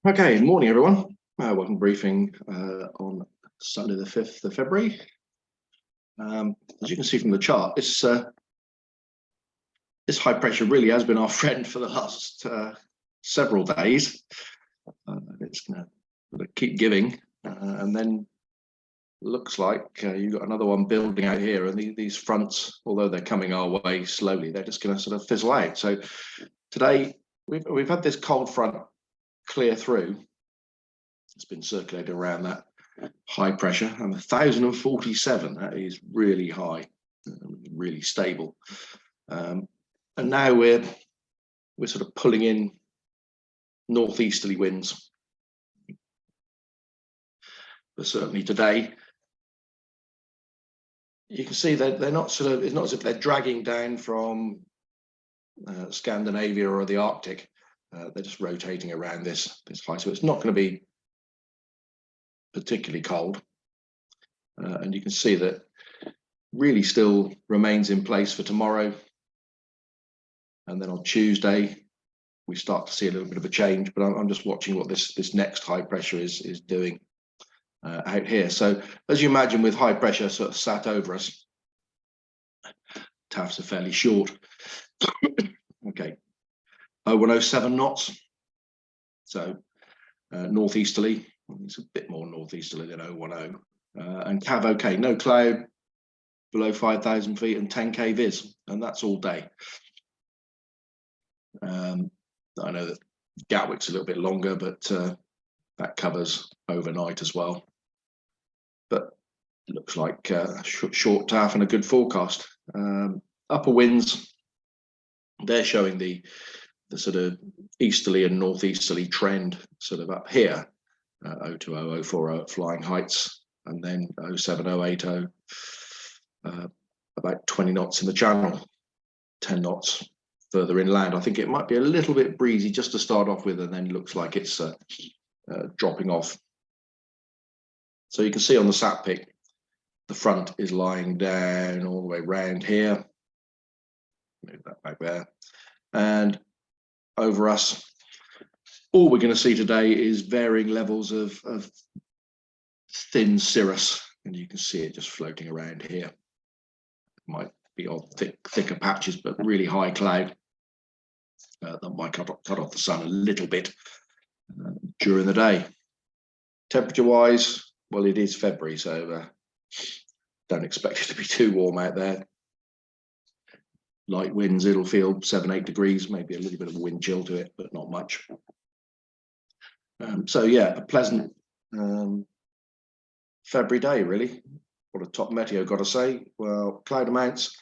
Okay, morning everyone. Welcome briefing on Sunday the 5th of February. As you can see from the chart, this high pressure really has been our friend for the last several days. It's going to keep giving, and then looks like you've got another one building out here, and these fronts, although they're coming our way slowly, they're just going to sort of fizzle out. So today we've had this cold front clear through. It's been circulating around that high pressure, and 1047, that is really high, really stable. And now we're sort of pulling in northeasterly winds. But certainly today, you can see that they're not sort of, it's not as if they're dragging down from Scandinavia or the Arctic. They're just rotating around this high, so it's not going to be particularly cold, and you can see that really still remains in place for tomorrow, and then on Tuesday we start to see a little bit of a change, but I'm just watching what this next high pressure is doing out here. So as you imagine, with high pressure sort of sat over us, tafts are fairly short. Okay, 0107 knots, so northeasterly. It's a bit more northeasterly than 010. And Cav okay, no cloud below 5,000 feet and 10k vis, and that's all day. I know that Gatwick's a little bit longer, but that covers overnight as well. But it looks like short taff and a good forecast. Upper winds, they're showing the sort of easterly and northeasterly trend sort of up here. 020, 040 at flying heights, and then 070, 080, about 20 knots in the channel, 10 knots further inland. I think it might be a little bit breezy just to start off with, and then looks like it's dropping off. So you can see on the sat pic, the front is lying down all the way round here. Move that back there. And over us, all we're going to see today is varying levels of thin cirrus, and you can see it just floating around here. It might be odd thicker patches, but really high cloud that might cut off the sun a little bit during the day. Temperature wise, well, it is February, so don't expect it to be too warm out there. Light winds, it'll feel 7-8 degrees, maybe a little bit of a wind chill to it, but not much. So yeah, a pleasant February day, really. What a top meteo got to say. Well, cloud amounts.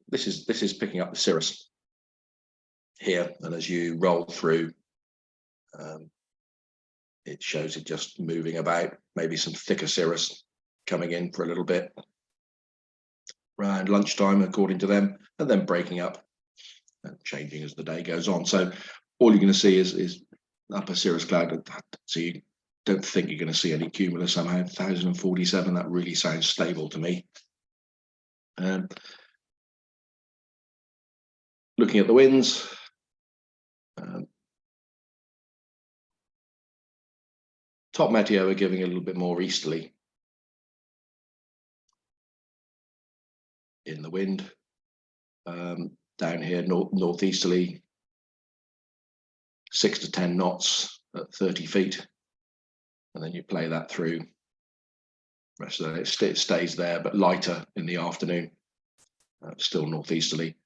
This is picking up the cirrus here, and as you roll through, it shows it just moving about. Maybe some thicker cirrus coming in for a little bit around lunchtime, according to them, and then breaking up and changing as the day goes on. So all you're going to see is upper cirrus cloud. So you don't think you're going to see any cumulus somehow. 1047, that really sounds stable to me. Looking at the winds, top meteo are giving a little bit more easterly in the wind. Down here, northeasterly, 6 to 10 knots at 30 feet. And then you play that through. The rest of the day, it stays there, but lighter in the afternoon, still northeasterly.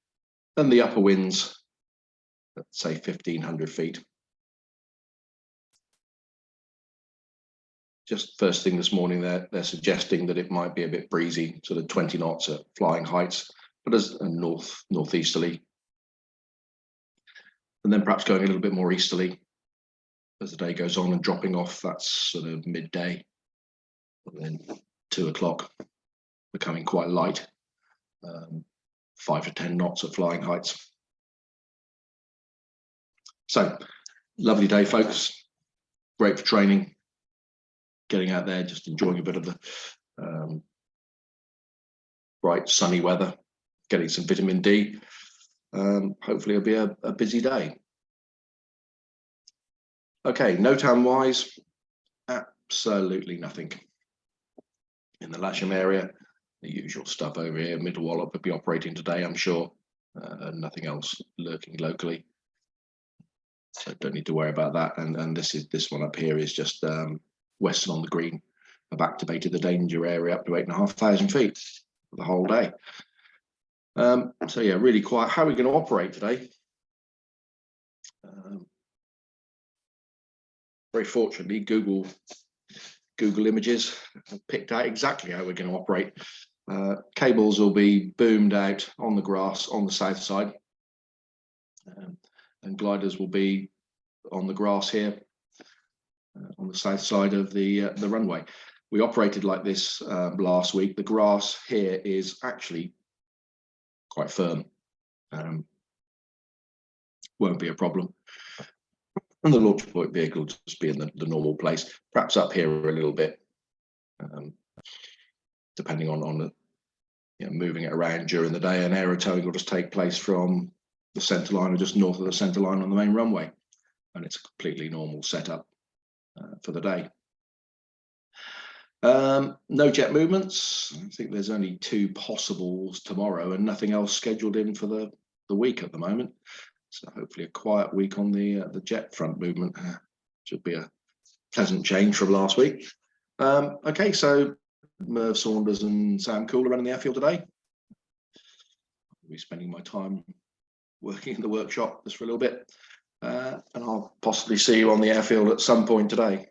And the upper winds, let's say 1,500 feet. Just first thing this morning, they're suggesting that it might be a bit breezy, sort of 20 knots at flying heights, but as a northeasterly. And then perhaps going a little bit more easterly as the day goes on and dropping off. That's sort of midday, and then 2 o'clock, becoming quite light, 5 to 10 knots at flying heights. So lovely day, folks. Great for training, getting out there, just enjoying a bit of the bright sunny weather, getting some vitamin D. Hopefully it'll be a busy day. Okay, NOTAM wise, absolutely nothing. In the Lasham area, the usual stuff over here. Middle Wallop would be operating today, I'm sure. Nothing else lurking locally, so don't need to worry about that. And this one up here is just Western on the Green. I've activated the danger area up to 8,500 feet for the whole day. So yeah, really quiet. How are we going to operate today? Very fortunately, Google Images have picked out exactly how we're going to operate. Cables will be boomed out on the grass on the south side, and gliders will be on the grass here on the south side of the runway. We operated like this last week. The grass here is actually quite firm. Won't be a problem. And the launch point vehicle will just be in the normal place, perhaps up here a little bit, depending on the moving it around during the day. And aero towing will just take place from the centre line or just north of the centre line on the main runway, and it's a completely normal setup for the day. No jet movements. I think there's only 2 possibles tomorrow and nothing else scheduled in for the week at the moment. So hopefully a quiet week on the jet front movement. Should be a pleasant change from last week. Okay, so Merv Saunders and Sam Cooler running the airfield today. I'll be spending my time working in the workshop just for a little bit, and I'll possibly see you on the airfield at some point today.